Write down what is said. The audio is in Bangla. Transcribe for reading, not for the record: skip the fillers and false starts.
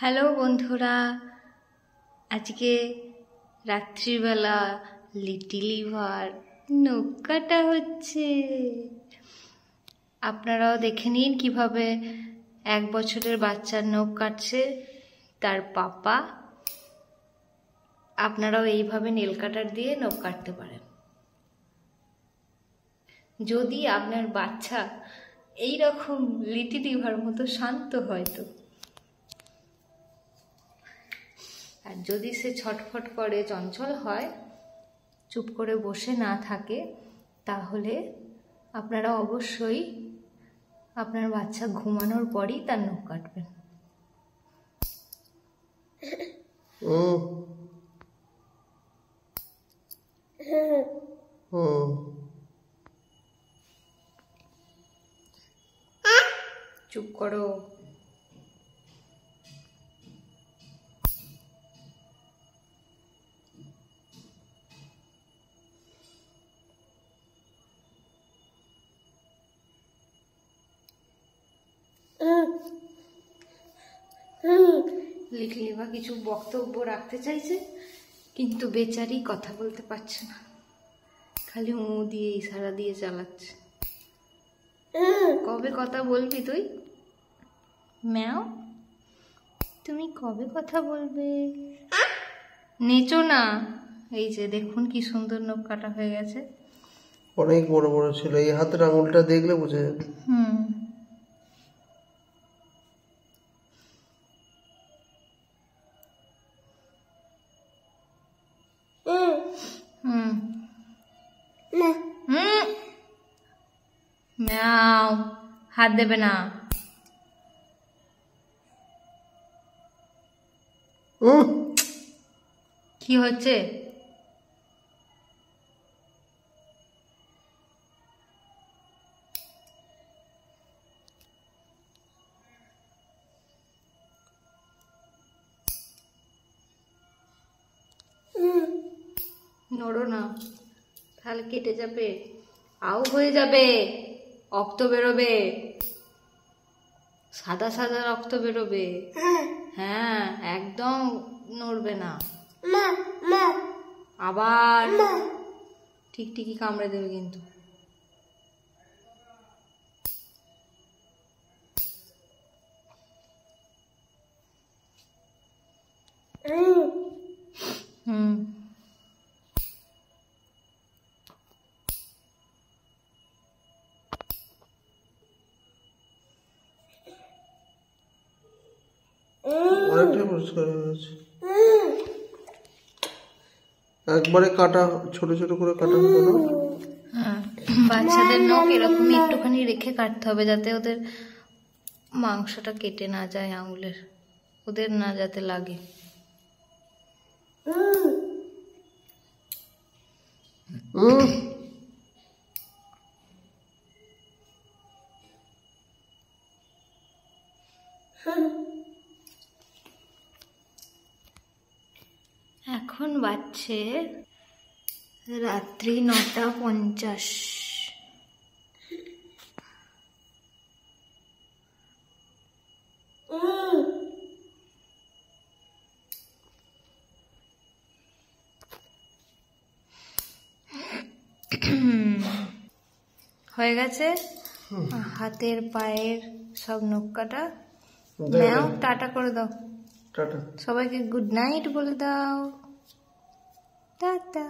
হ্যালো বন্ধুরা, আজকে রাত্রিবেলা লিটিল লিভার নখ কাটা হচ্ছে। আপনারাও দেখে নিন কিভাবে 1 বছরের বাচ্চার নখ কাটছে তার পাপা। আপনারাও এইভাবে নেল কাটার দিয়ে নখ কাটতে পারেন। যদি আপনার বাচ্চা এইরকম লিটিল লিভার মতো শান্ত হয় তো, আর যদি সে ছটফট করে, চঞ্চল হয়, চুপ করে বসে না থাকে, তাহলে আপনারা অবশ্যই আপনার বাচ্চা ঘুমানোর পরই তার নখ কাটবেন। চুপ করো। লিটল লিভা কিছু বক্তব্য রাখতে চাইছে, কিন্তু বেচারি কথা বলতে পারছে না, খালি দিয়ে ইশারা দিয়ে চালাচ্ছে। কবে কথা বলবি তুই? ম্যাও, তুমি কবে কথা বলবে? নেচো না। এই যে দেখুন কি সুন্দর নখ কাটা হয়ে গেছে। অনেক বড় বড় ছিল, এই হাতের আঙুলটা দেখলে বোঝা যাবে। ম্যাও, হাত দেবে না। কি হচ্ছে? নড়ো না, তাহলে কেটে যাবে, আউ হয়ে যাবে, রক্ত বেরোবে, সাদা সাদা রক্ত বেরোবে। হ্যাঁ, একদম নড়বে না, আবার ঠিকই কামড়ে দেবে কিন্তু। অনেকটাই পরিষ্কার হয়ে গেছে। একবারে কাটা, ছোট ছোট করে কাটা হতো না। বাচ্চাদের নখ এরকমই একটুখানি রেখে কাটতে হবে, যাতে ওদের মাংসটা কেটে না যায়, আঙুলের ওদের না যাতে লাগে। এখন বাজছে রাত্রি 9:50। হয়ে গেছে হাতের পায়ের সব নখ কাটা। ম্যাও, টাটা করে দাও। টাটা। সবাইকে গুড নাইট বলে দাও। টাটা।